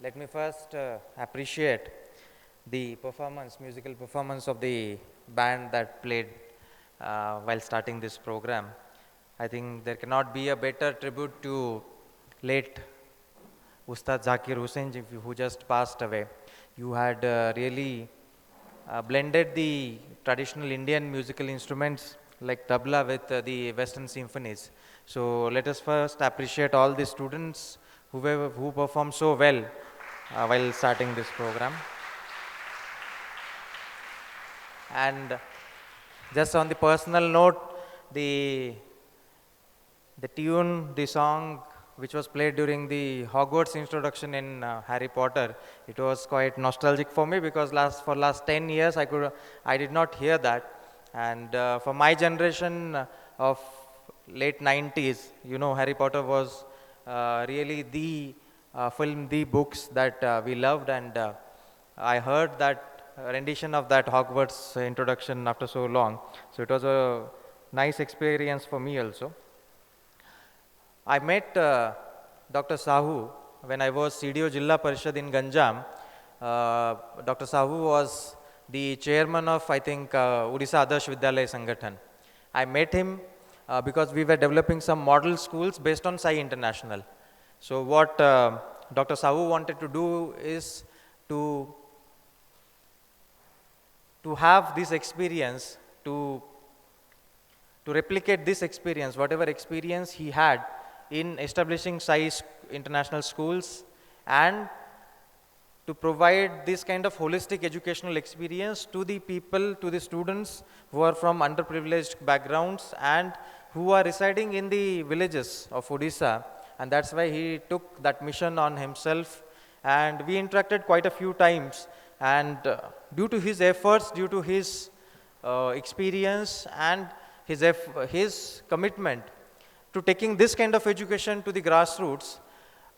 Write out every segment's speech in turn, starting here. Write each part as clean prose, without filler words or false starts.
Let me first appreciate the musical performance of the band that played while starting this program. I think there cannot be a better tribute to late Ustad Zakir Hussain ji, who just passed away. You had really blended the traditional Indian musical instruments like tabla with the Western symphonies. So let us first appreciate all the students who performed so well while starting this program. And just on the personal note, the tune, the song which was played during the Hogwarts introduction in Harry Potter, it was quite nostalgic for me because for last 10 years I did not hear that. And for my generation of late 90s, Harry Potter was really the film, the books that we loved, and I heard that rendition of that Hogwarts introduction after so long. So it was a nice experience for me also. I met Dr. Sahoo when I was CDO Jilla Parishad in Ganjam. Dr. Sahoo was the chairman of, I think, Odisha Adarsh Vidyalaya Sangathan. I met him because we were developing some model schools based on SAI International. So what Dr. Sahoo wanted to do is to have this experience, to replicate this experience, whatever experience he had in establishing SAI International Schools, and to provide this kind of holistic educational experience to the people, to the students who are from underprivileged backgrounds and who are residing in the villages of Odisha. And that's why he took that mission on himself, and we interacted quite a few times. And due to his efforts, due to his experience and his commitment to taking this kind of education to the grassroots,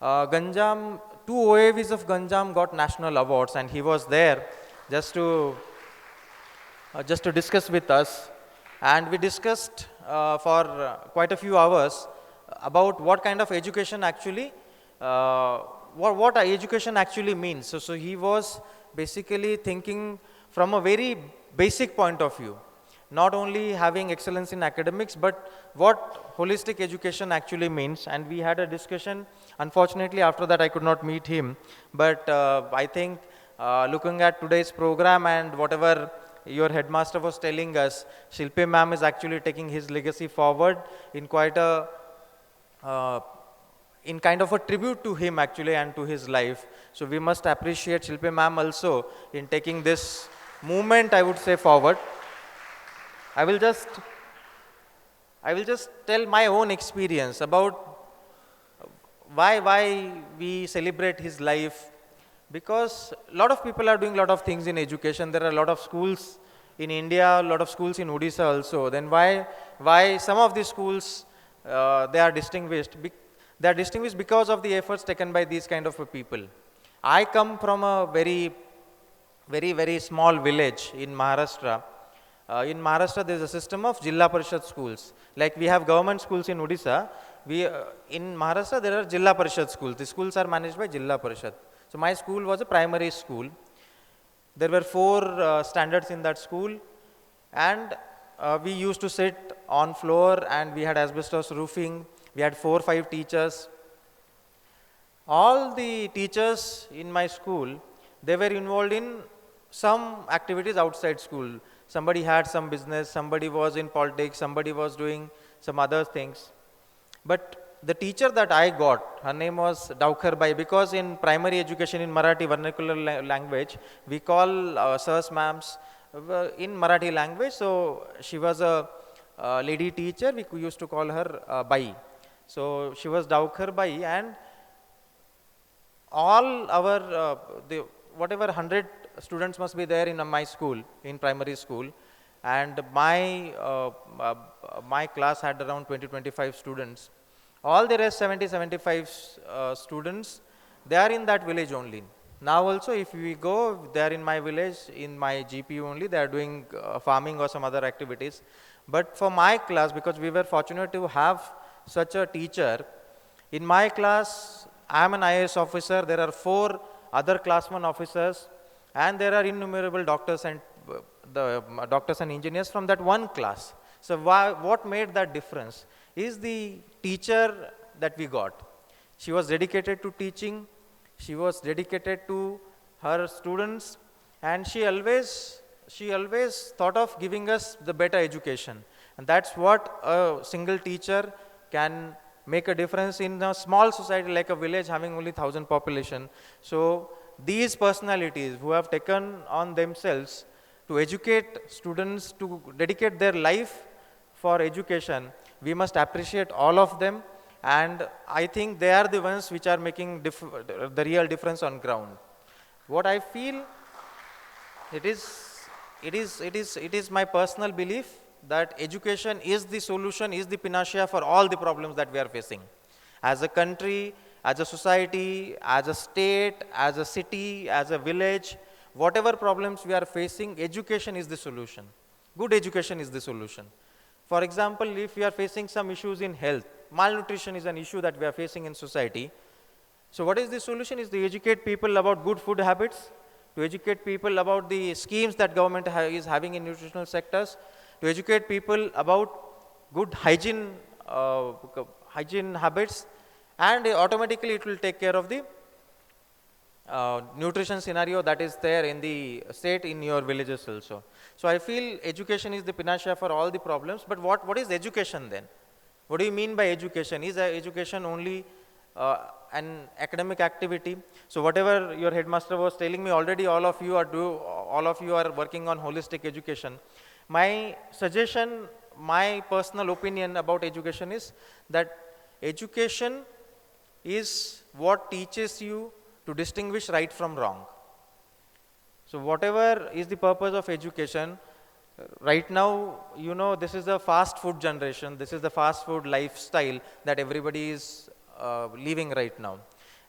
Ganjam, 2 OAVs of Ganjam got national awards, and he was there just to discuss with us. And we discussed for quite a few hours about what kind of education actually, what education actually means. So he was basically thinking from a very basic point of view, not only having excellence in academics, but what holistic education actually means. And we had a discussion. Unfortunately, after that, I could not meet him. But I think looking at today's program and whatever your headmaster was telling us, Silpi ma'am is actually taking his legacy forward in quite a, in kind of a tribute to him actually and to his life. So we must appreciate Silpi ma'am also in taking this movement, I would say, forward. I will just tell my own experience about why we celebrate his life, because a lot of people are doing a lot of things in education. There are a lot of schools in India, a lot of schools in Odisha also. Then why some of these schools they are distinguished? They are distinguished because of the efforts taken by these kind of people. I come from a very, very, very small village in Maharashtra. In Maharashtra, there is a system of Jilla Parishad schools. Like we have government schools in Odisha, in Maharashtra there are Jilla Parishad schools. The schools are managed by Jilla Parishad. So my school was a primary school. There were 4 standards in that school, and we used to sit on floor, and we had asbestos roofing. We had 4 or 5 teachers. All the teachers in my school, they were involved in some activities outside school. Somebody had some business, somebody was in politics, somebody was doing some other things. But the teacher that I got, her name was Daukar Bai, because in primary education in Marathi vernacular language, we call sirs, ma'ams in Marathi language. So she was a lady teacher, we used to call her Bai. So she was Daukar Bai, and all our, whatever 100 students must be there in my school, in primary school, and my class had around 20-25 students. All the rest 70-75 students, they are in that village only. Now also if we go, they are in my village, in my GPU only, they are doing farming or some other activities. But for my class, because we were fortunate to have such a teacher, in my class, I am an IAS officer, there are 4 other class 1 officers, and there are innumerable doctors and doctors and engineers from that one class. So what made that difference is the teacher that we got. She was dedicated to teaching, she was dedicated to her students, and she always thought of giving us the better education. And that's what a single teacher can make a difference in a small society like a village having only 1,000 population. So these personalities who have taken on themselves to educate students, to dedicate their life for education, we must appreciate all of them, and I think they are the ones which are making the real difference on ground. What I feel, it is my personal belief that education is the solution, is the panacea for all the problems that we are facing. As a country, as a society, as a state, as a city, as a village, whatever problems we are facing, education is the solution. Good education is the solution. For example, if we are facing some issues in health, malnutrition is an issue that we are facing in society. So what is the solution? Is to educate people about good food habits, to educate people about the schemes that government is having in nutritional sectors, to educate people about good hygiene habits, and automatically it will take care of the nutrition scenario that is there in the state, in your villages also. So I feel education is the panacea for all the problems. But what is education then? What do you mean by education? Is education only an academic activity? So whatever your headmaster was telling me, already all of you are working on holistic education. My suggestion, my personal opinion about education is that education is what teaches you to distinguish right from wrong. So whatever is the purpose of education, right now, you know, this is a fast food generation, this is the fast food lifestyle that everybody is living right now.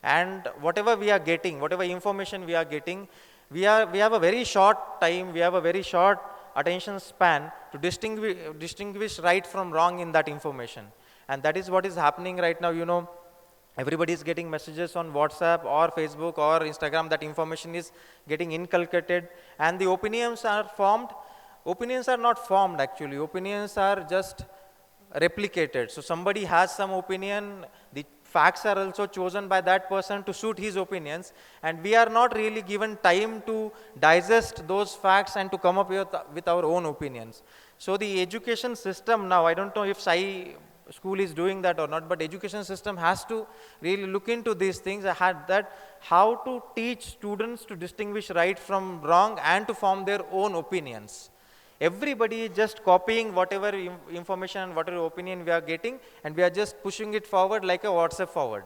And whatever we are getting, whatever information we are getting, we have a very short time, we have a very short attention span to distinguish right from wrong in that information. And that is what is happening right now. You know, everybody is getting messages on WhatsApp or Facebook or Instagram, that information is getting inculcated, and the opinions are formed. Opinions are not formed actually, opinions are just replicated. So somebody has some opinion, the facts are also chosen by that person to suit his opinions, and we are not really given time to digest those facts and to come up with our own opinions. So the education system now, I don't know if SAI school is doing that or not, but education system has to really look into these things, that how to teach students to distinguish right from wrong and to form their own opinions. Everybody is just copying whatever information and whatever opinion we are getting, and we are just pushing it forward like a WhatsApp forward.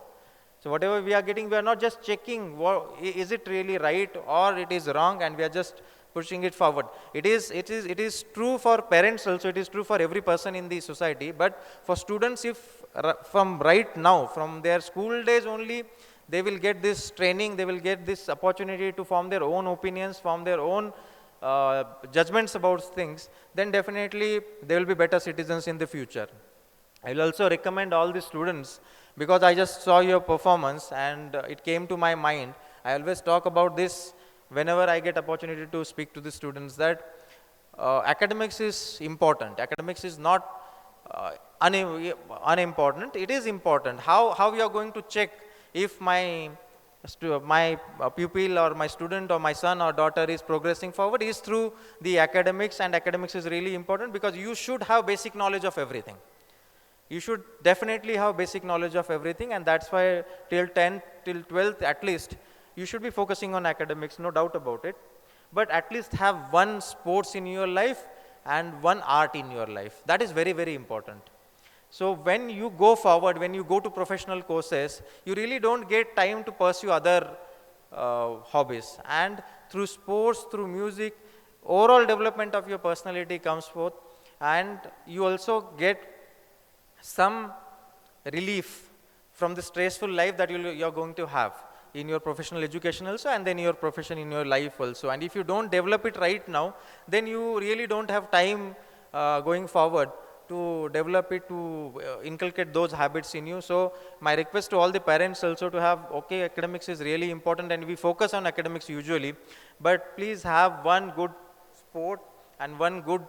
So whatever we are getting, we are not just checking, is it really right or it is wrong, and we are just pushing it forward. It is true for parents also, it is true for every person in the society, but for students, if from right now, from their school days only, they will get this training, they will get this opportunity to form their own opinions, form their own judgments about things, then definitely they will be better citizens in the future. I will also recommend all the students, because I just saw your performance and it came to my mind. I always talk about this whenever I get opportunity to speak to the students, that academics is important. Academics is not unimportant. It is important. How we are going to check if my pupil or my student or my son or daughter is progressing forward is through the academics, and academics is really important because you should have basic knowledge of everything. You should definitely have basic knowledge of everything, and that's why till 10th, till 12th at least, you should be focusing on academics, no doubt about it. But at least have one sports in your life and one art in your life. That is very, very important. So when you go forward, when you go to professional courses, you really don't get time to pursue other hobbies. And through sports, through music, overall development of your personality comes forth, and you also get some relief from the stressful life that you're going to have in your professional education also, and then your profession in your life also. And if you don't develop it right now, then you really don't have time going forward to develop it, to inculcate those habits in you. So my request to all the parents also to have, okay, academics is really important and we focus on academics usually, but please have one good sport and one good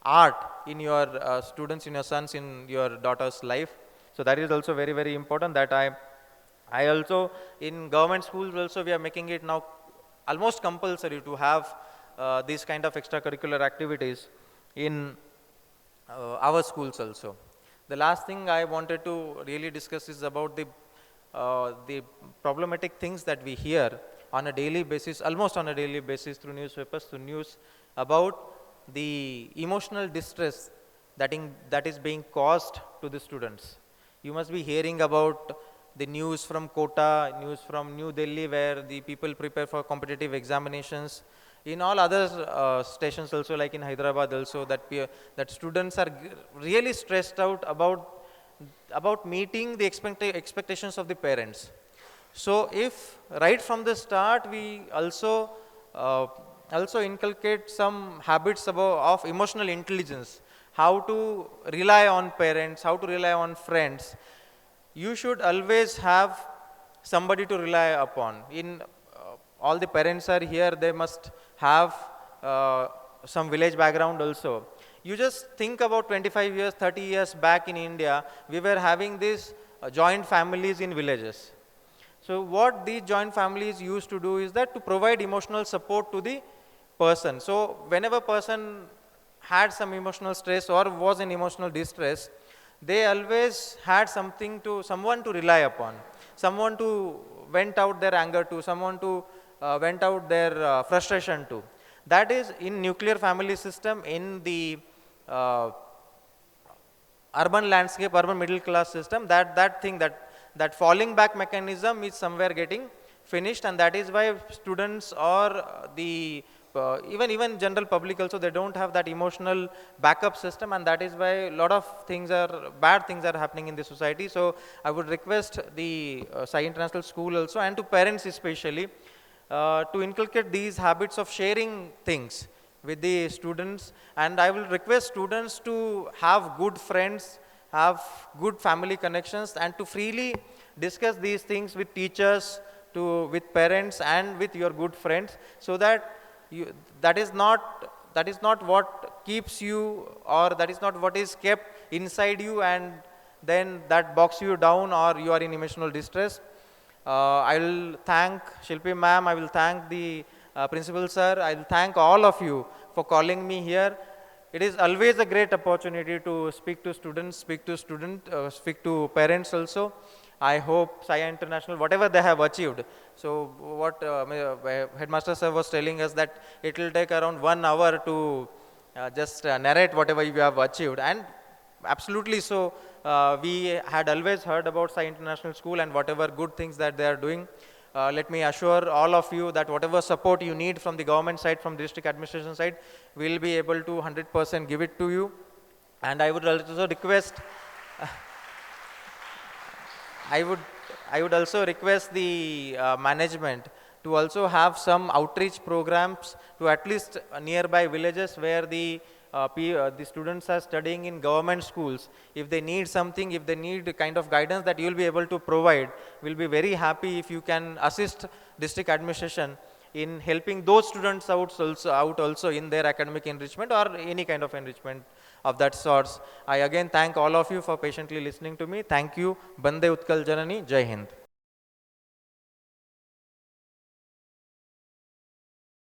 art in your students, in your sons, in your daughter's life. So that is also very, very important. That I also, in government schools also, we are making it now almost compulsory to have these kind of extracurricular activities in our schools also. The last thing I wanted to really discuss is about the problematic things that we hear on a daily basis, almost on a daily basis, through newspapers, through news, about the emotional distress that is being caused to the students. You must be hearing about the news from Kota, news from New Delhi, where the people prepare for competitive examinations. In all other stations also, like in Hyderabad also, that students are really stressed out about meeting the expectations of the parents. So if right from the start we also inculcate some habits of emotional intelligence, how to rely on parents, how to rely on friends, you should always have somebody to rely upon. In all the parents are here, they must have some village background also. You just think about 25 years, 30 years back in India, we were having these joint families in villages. So what these joint families used to do is that to provide emotional support to the person. So whenever person had some emotional stress or was in emotional distress, they always had someone to rely upon, someone to vent out their anger to, someone to vent out their frustration to. That is in nuclear family system, in the urban landscape, urban middle class system, that falling back mechanism is somewhere getting finished, and that is why students or the even general public also, they don't have that emotional backup system, and that is why a lot of bad things are happening in the society. So I would request the SAI International School also, and to parents especially, to inculcate these habits of sharing things with the students. And I will request students to have good friends, have good family connections, and to freely discuss these things with teachers, with parents, and with your good friends, so that that is not what keeps you, or that is not what is kept inside you, and then that bogs you down, or you are in emotional distress. I will thank Shilpi ma'am, I will thank the principal sir, I will thank all of you for calling me here. It is always a great opportunity to speak to students, speak to parents also. I hope SII International, whatever they have achieved. So what Headmaster sir was telling us, that it will take around 1 hour to just narrate whatever you have achieved. And absolutely so, we had always heard about SII International School and whatever good things that they are doing. Let me assure all of you that whatever support you need from the government side, from district administration side, we will be able to 100% give it to you. And I would also request, I would also request the management to also have some outreach programs to at least nearby villages where the students are studying in government schools. If they need something, if they need kind of guidance that you will be able to provide, we'll be very happy if you can assist district administration in helping those students out also in their academic enrichment or any kind of enrichment of that sorts. I again thank all of you for patiently listening to me. Thank you. Bande Utkal Janani. Jai Hind.